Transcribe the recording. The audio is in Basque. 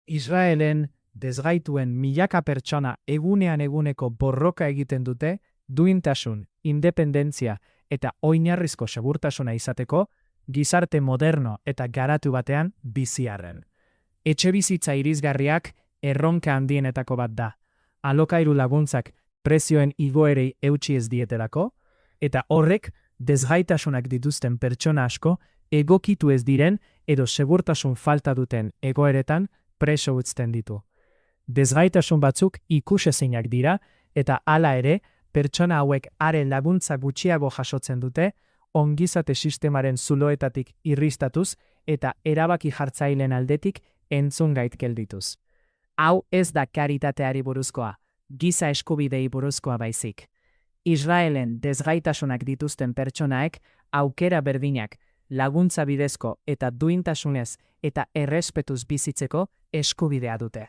Israelen desgaituen milaka pertsona egunean eguneko borroka egiten dute duintasun, independentzia eta oinarrizko segurtasuna izateko gizarte moderno eta garatu batean biziarren. Etxebizitza irisgarriak erronka handienetako bat da. Alokairu laguntzak prezioen igoerei eutsi ez dietelako, eta horrek desgaitasunak dituzten pertsona asko egokitu ez diren edo segurtasun falta duten egoeretan preso utzten ditu. Desgaitasun batzuk ikusezinak dira eta hala ere pertsona hauek haren laguntza gutxiago jasotzen dute ongizate sistemaren zuloetatik irristatuz eta erabaki jartzaileen aldetik entzungait geldituz. Hau ez da karitateari buruzkoa, giza eskubidei buruzkoa baizik. Israelen desgaitasunak dituzten pertsonaek aukera berdinak, laguntza bidezko eta duintasunez eta errespetuz bizitzeko eskubidea dute.